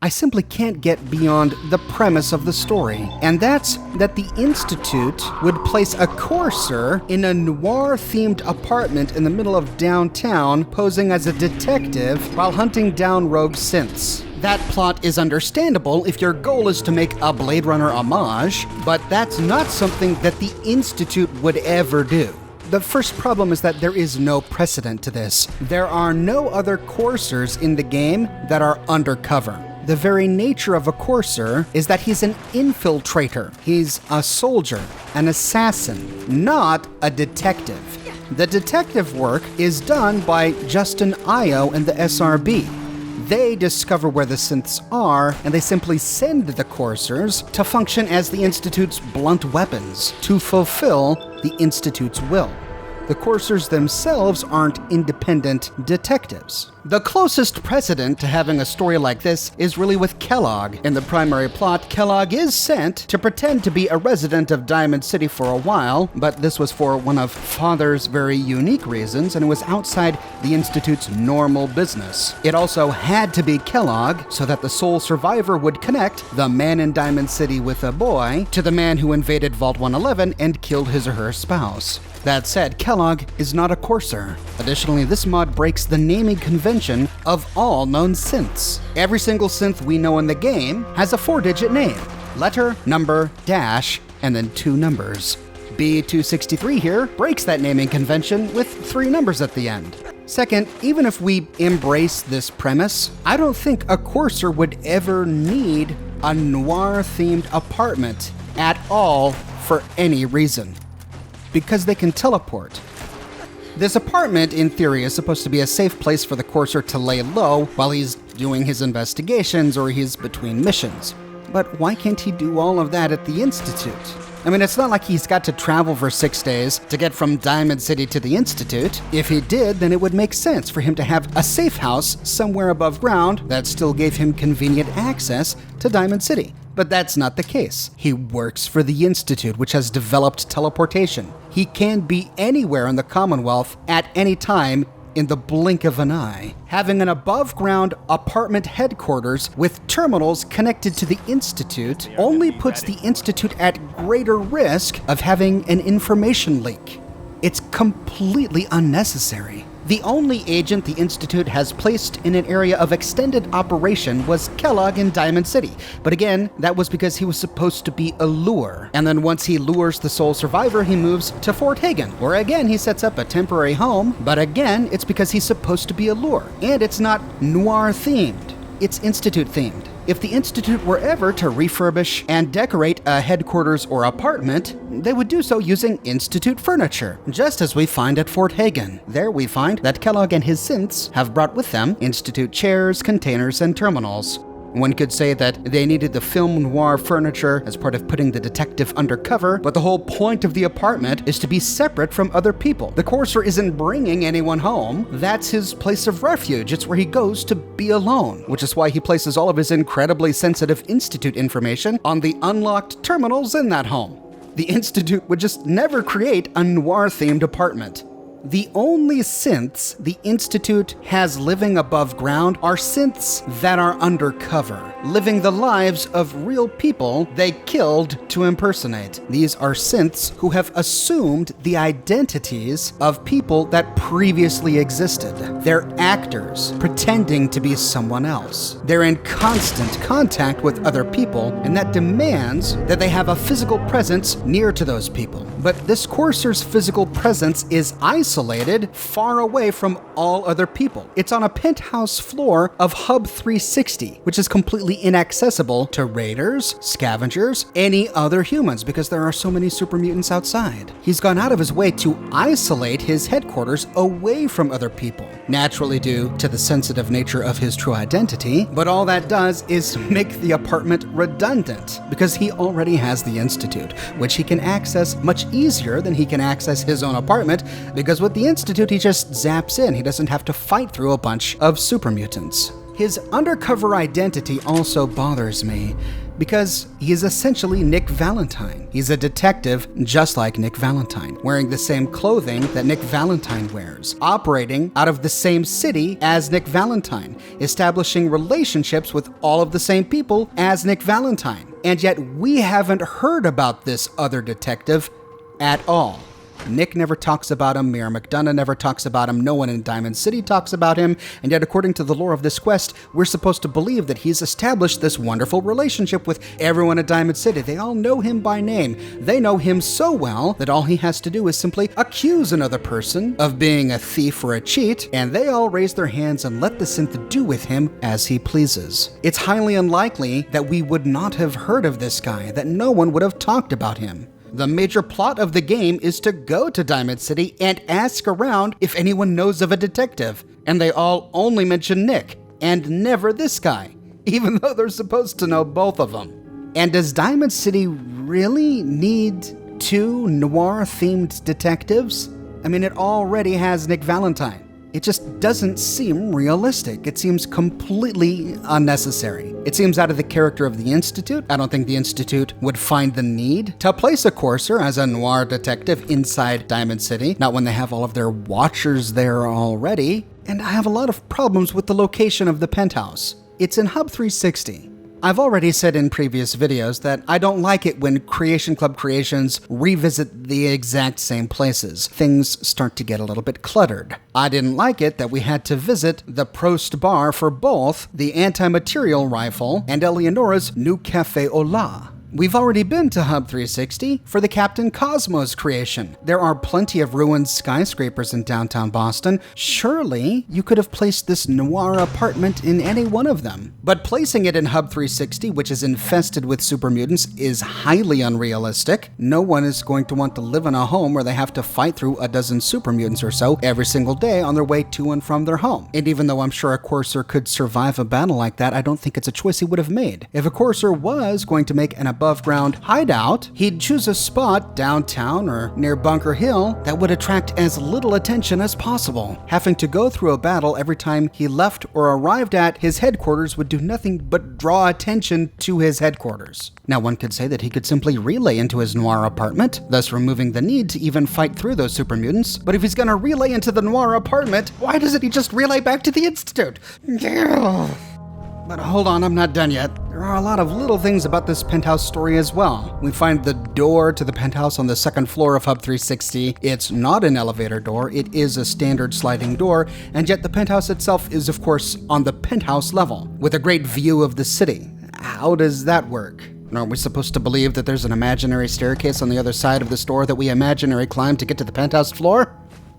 I simply can't get beyond the premise of the story, and that's that the Institute would place a courser in a noir-themed apartment in the middle of downtown, posing as a detective while hunting down rogue synths. That plot is understandable if your goal is to make a Blade Runner homage, but that's not something that the Institute would ever do. The first problem is that there is no precedent to this. There are no other coursers in the game that are undercover. The very nature of a courser is that he's an infiltrator. He's a soldier, an assassin, not a detective. The detective work is done by Justin Io and the SRB. They discover where the synths are, and they simply send the coursers to function as the Institute's blunt weapons to fulfill the Institute's will. The coursers themselves aren't independent detectives. The closest precedent to having a story like this is really with Kellogg. In the primary plot, Kellogg is sent to pretend to be a resident of Diamond City for a while, but this was for one of Father's very unique reasons, and it was outside the Institute's normal business. It also had to be Kellogg so that the sole survivor would connect the man in Diamond City with a boy to the man who invaded Vault 111 and killed his or her spouse. That said, Kellogg is not a courser. Additionally, this mod breaks the naming convention of all known synths. Every single synth we know in the game has a 4-digit name. Letter, number, dash, and then 2 numbers. B263 here breaks that naming convention with 3 numbers at the end. Second, even if we embrace this premise, I don't think a courser would ever need a noir-themed apartment at all for any reason. Because they can teleport. This apartment, in theory, is supposed to be a safe place for the courser to lay low while he's doing his investigations or he's between missions. But why can't he do all of that at the Institute? I mean, it's not like he's got to travel for 6 days to get from Diamond City to the Institute. If he did, then it would make sense for him to have a safe house somewhere above ground that still gave him convenient access to Diamond City. But that's not the case. He works for the Institute, which has developed teleportation. He can be anywhere in the Commonwealth at any time in the blink of an eye. Having an above-ground apartment headquarters with terminals connected to the Institute only puts the Institute at greater risk of having an information leak. It's completely unnecessary. The only agent the Institute has placed in an area of extended operation was Kellogg in Diamond City. But again, that was because he was supposed to be a lure. And then once he lures the sole survivor, he moves to Fort Hagen, where again he sets up a temporary home. But again, it's because he's supposed to be a lure. And it's not noir-themed. It's Institute-themed. If the Institute were ever to refurbish and decorate a headquarters or apartment, they would do so using Institute furniture, just as we find at Fort Hagen. There we find that Kellogg and his synths have brought with them Institute chairs, containers, and terminals. One could say that they needed the film noir furniture as part of putting the detective undercover, but the whole point of the apartment is to be separate from other people. The courser isn't bringing anyone home. That's his place of refuge. It's where he goes to be alone, which is why he places all of his incredibly sensitive Institute information on the unlocked terminals in that home. The Institute would just never create a noir-themed apartment. The only synths the Institute has living above ground are synths that are undercover, living the lives of real people they killed to impersonate. These are synths who have assumed the identities of people that previously existed. They're actors pretending to be someone else. They're in constant contact with other people, and that demands that they have a physical presence near to those people. But this courser's physical presence is isolated, far away from all other people. It's on a penthouse floor of Hub 360, which is completely inaccessible to raiders, scavengers, any other humans, because there are so many super mutants outside. He's gone out of his way to isolate his headquarters away from other people, naturally due to the sensitive nature of his true identity, but all that does is make the apartment redundant, because he already has the Institute, which he can access much easier than he can access his own apartment, because with the Institute he just zaps in. He doesn't have to fight through a bunch of super mutants. His undercover identity also bothers me. Because he is essentially Nick Valentine. He's a detective just like Nick Valentine, wearing the same clothing that Nick Valentine wears, operating out of the same city as Nick Valentine, establishing relationships with all of the same people as Nick Valentine. And yet we haven't heard about this other detective at all. Nick never talks about him, Mayor McDonough never talks about him, no one in Diamond City talks about him, and yet according to the lore of this quest, we're supposed to believe that he's established this wonderful relationship with everyone at Diamond City. They all know him by name. They know him so well that all he has to do is simply accuse another person of being a thief or a cheat, and they all raise their hands and let the synth do with him as he pleases. It's highly unlikely that we would not have heard of this guy, that no one would have talked about him. The major plot of the game is to go to Diamond City and ask around if anyone knows of a detective, and they all only mention Nick, and never this guy, even though they're supposed to know both of them. And does Diamond City really need 2 noir-themed detectives? I mean, it already has Nick Valentine. It just doesn't seem realistic. It seems completely unnecessary. It seems out of the character of the Institute. I don't think the Institute would find the need to place a courser as a noir detective inside Diamond City, not when they have all of their watchers there already. And I have a lot of problems with the location of the Penthouse. It's in Hub 360. I've already said in previous videos that I don't like it when Creation Club creations revisit the exact same places. Things start to get a little bit cluttered. I didn't like it that we had to visit the Prost bar for both the anti-material rifle and Eleonora's new Café Ola. We've already been to Hub 360 for the Captain Cosmos creation. There are plenty of ruined skyscrapers in downtown Boston. Surely you could have placed this noir apartment in any one of them. But placing it in Hub 360, which is infested with super mutants, is highly unrealistic. No one is going to want to live in a home where they have to fight through a dozen super mutants or so every single day on their way to and from their home. And even though I'm sure a courser could survive a battle like that, I don't think it's a choice he would have made. If a courser was going to make an above-ground hideout, he'd choose a spot downtown or near Bunker Hill that would attract as little attention as possible. Having to go through a battle every time he left or arrived at his headquarters would do nothing but draw attention to his headquarters. Now, one could say that he could simply relay into his noir apartment, thus removing the need to even fight through those super mutants. But if he's gonna relay into the noir apartment, why doesn't he just relay back to the Institute? But hold on, I'm not done yet. There are a lot of little things about this Penthouse story as well. We find the door to the Penthouse on the second floor of Hub 360. It's not an elevator door, it is a standard sliding door, and yet the Penthouse itself is of course on the penthouse level, with a great view of the city. How does that work? Aren't we supposed to believe that there's an imaginary staircase on the other side of this door that we imaginary climb to get to the penthouse floor?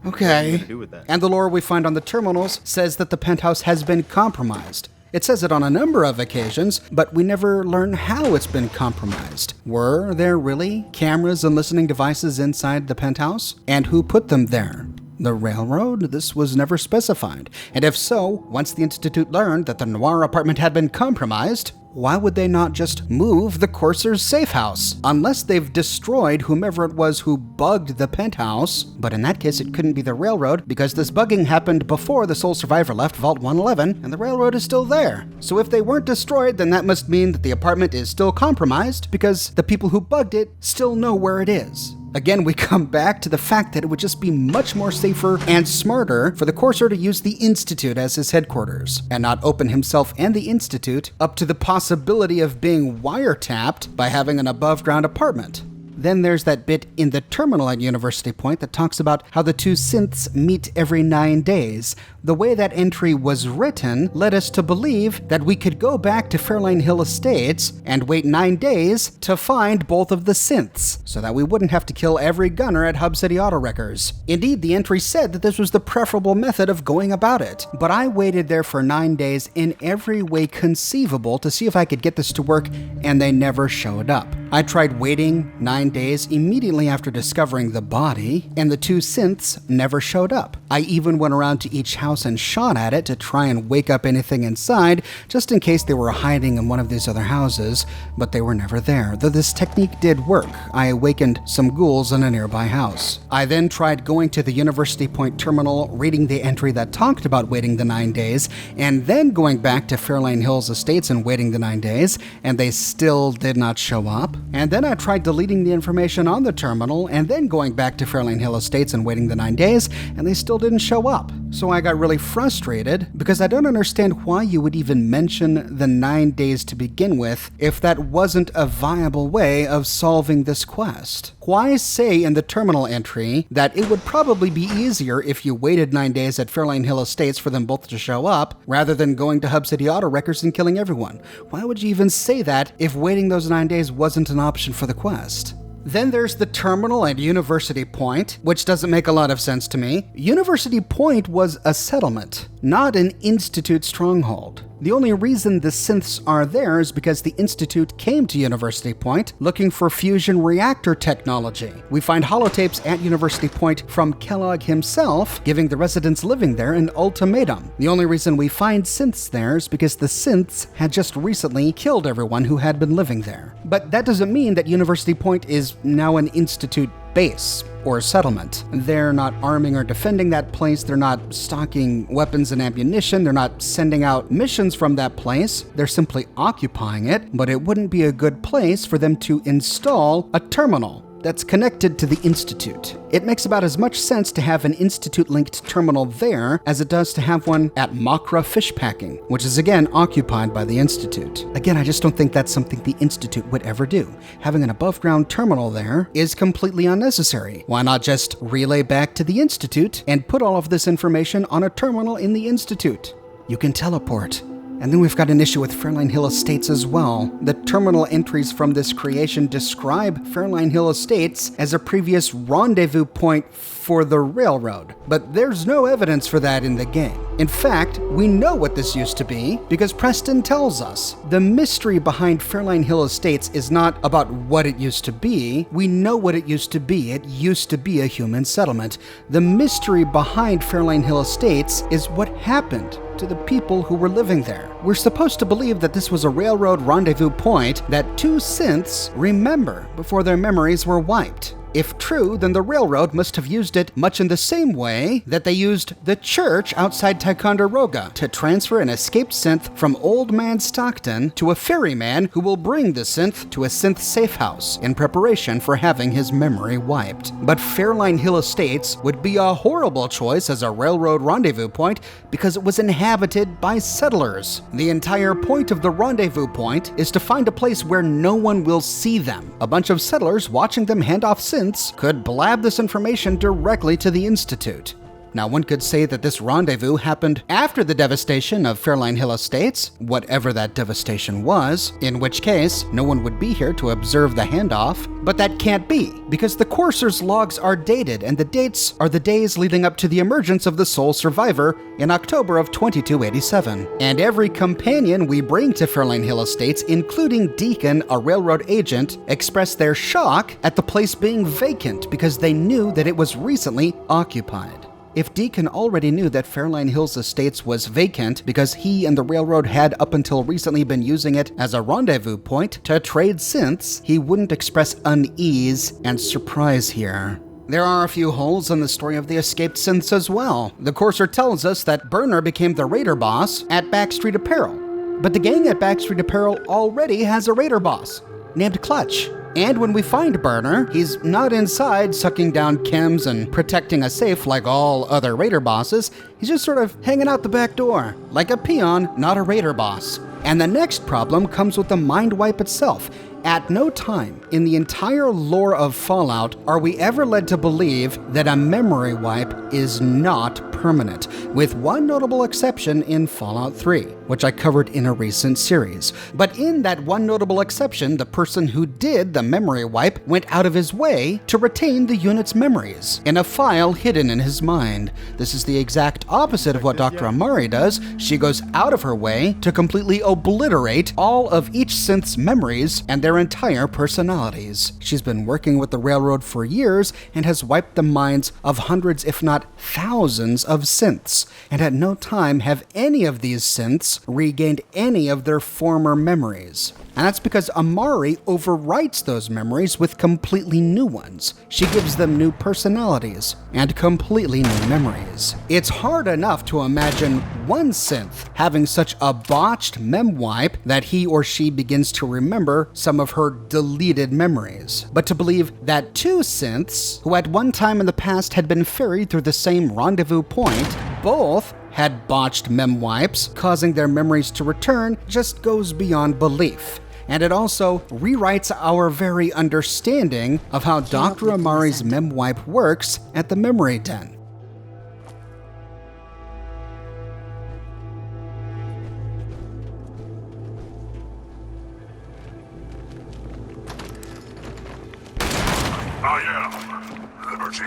Okay. And the lore we find on the terminals says that the Penthouse has been compromised. It says it on a number of occasions, but we never learn how it's been compromised. Were there really cameras and listening devices inside the Penthouse? And who put them there? The railroad? This was never specified. And if so, once the Institute learned that the Noir apartment had been compromised, why would they not just move the Courser's safe house? Unless they've destroyed whomever it was who bugged the Penthouse. But in that case, it couldn't be the railroad, because this bugging happened before the sole survivor left Vault 111, and the railroad is still there. So if they weren't destroyed, then that must mean that the apartment is still compromised, because the people who bugged it still know where it is. Again, we come back to the fact that it would just be much more safer and smarter for the Courser to use the Institute as his headquarters, and not open himself and the Institute up to the possibility of being wiretapped by having an above-ground apartment. Then there's that bit in the terminal at University Point that talks about how the two synths meet every 9 days. The way that entry was written led us to believe that we could go back to Fairlane Hill Estates and wait 9 days to find both of the synths, so that we wouldn't have to kill every gunner at Hub City Auto Wreckers. Indeed, the entry said that this was the preferable method of going about it, but I waited there for 9 days in every way conceivable to see if I could get this to work, and they never showed up. I tried waiting 9 days immediately after discovering the body, and the 2 synths never showed up. I even went around to each house and shot at it to try and wake up anything inside, just in case they were hiding in one of these other houses, but they were never there, though this technique did work. I awakened some ghouls in a nearby house. I then tried going to the University Point terminal, reading the entry that talked about waiting the 9 days, and then going back to Fairlane Hills Estates and waiting the 9 days, and they still did not show up. And then I tried deleting the information on the terminal, and then going back to Fairlane Hill Estates and waiting the 9 days, and they still didn't show up. So I got really frustrated because I don't understand why you would even mention the 9 days to begin with if that wasn't a viable way of solving this quest. Why say in the terminal entry that it would probably be easier if you waited 9 days at Fairlane Hill Estates for them both to show up, rather than going to Hub City Auto Records and killing everyone? Why would you even say that if waiting those 9 days wasn't an option for the quest? Then there's the terminal at University Point, which doesn't make a lot of sense to me. University Point was a settlement, not an Institute stronghold. The only reason the synths are there is because the Institute came to University Point looking for fusion reactor technology. We find holotapes at University Point from Kellogg himself, giving the residents living there an ultimatum. The only reason we find synths there is because the synths had just recently killed everyone who had been living there. But that doesn't mean that University Point is now an Institute base or settlement. They're not arming or defending that place. They're not stocking weapons and ammunition. They're not sending out missions from that place. They're simply occupying it, but it wouldn't be a good place for them to install a terminal that's connected to the Institute. It makes about as much sense to have an Institute-linked terminal there as it does to have one at Makra Fish Packing, which is again occupied by the Institute. Again, I just don't think that's something the Institute would ever do. Having an above-ground terminal there is completely unnecessary. Why not just relay back to the Institute and put all of this information on a terminal in the Institute? You can teleport. And then we've got an issue with Fairlane Hill Estates as well. The terminal entries from this creation describe Fairlane Hill Estates as a previous rendezvous point for the railroad, but there's no evidence for that in the game. In fact, we know what this used to be because Preston tells us. The mystery behind Fairlane Hill Estates is not about what it used to be. We know what it used to be. It used to be a human settlement. The mystery behind Fairlane Hill Estates is what happened to the people who were living there. We're supposed to believe that this was a railroad rendezvous point that 2 synths remember before their memories were wiped. If true, then the railroad must have used it much in the same way that they used the church outside Ticonderoga to transfer an escaped synth from Old Man Stockton to a ferryman who will bring the synth to a synth safe house in preparation for having his memory wiped. But Fairlane Hill Estates would be a horrible choice as a railroad rendezvous point because it was inhabited by settlers. The entire point of the rendezvous point is to find a place where no one will see them. A bunch of settlers watching them hand off synths could blab this information directly to the Institute. Now, one could say that this rendezvous happened after the devastation of Fairlane Hill Estates, whatever that devastation was, in which case no one would be here to observe the handoff. But that can't be, because the courser's logs are dated, and the dates are the days leading up to the emergence of the sole survivor in October of 2287. And every companion we bring to Fairlane Hill Estates, including Deacon, a railroad agent, expressed their shock at the place being vacant because they knew that it was recently occupied. If Deacon already knew that Fairlane Hills Estates was vacant because he and the railroad had up until recently been using it as a rendezvous point to trade synths, he wouldn't express unease and surprise here. There are a few holes in the story of the escaped synths as well. The courser tells us that Burner became the raider boss at Backstreet Apparel, but the gang at Backstreet Apparel already has a raider boss named Clutch. And when we find Burner, he's not inside sucking down chems and protecting a safe like all other raider bosses. He's just sort of hanging out the back door, like a peon, not a raider boss. And the next problem comes with the mind wipe itself. At no time in the entire lore of Fallout are we ever led to believe that a memory wipe is not permanent, with one notable exception in Fallout 3. which I covered in a recent series. But in that one notable exception, the person who did the memory wipe went out of his way to retain the unit's memories in a file hidden in his mind. This is the exact opposite of what Dr. Amari does. She goes out of her way to completely obliterate all of each synth's memories and their entire personalities. She's been working with the Railroad for years and has wiped the minds of hundreds, if not thousands, of synths, and at no time have any of these synths regained any of their former memories. And that's because Amari overwrites those memories with completely new ones. She gives them new personalities and completely new memories. It's hard enough to imagine one synth having such a botched mem wipe that he or she begins to remember some of her deleted memories. But to believe that two synths, who at one time in the past had been ferried through the same rendezvous point, both had botched mem wipes, causing their memories to return, just goes beyond belief. And it also rewrites our very understanding of how Dr. Amari's mem wipe works at the Memory Den. I am Liberty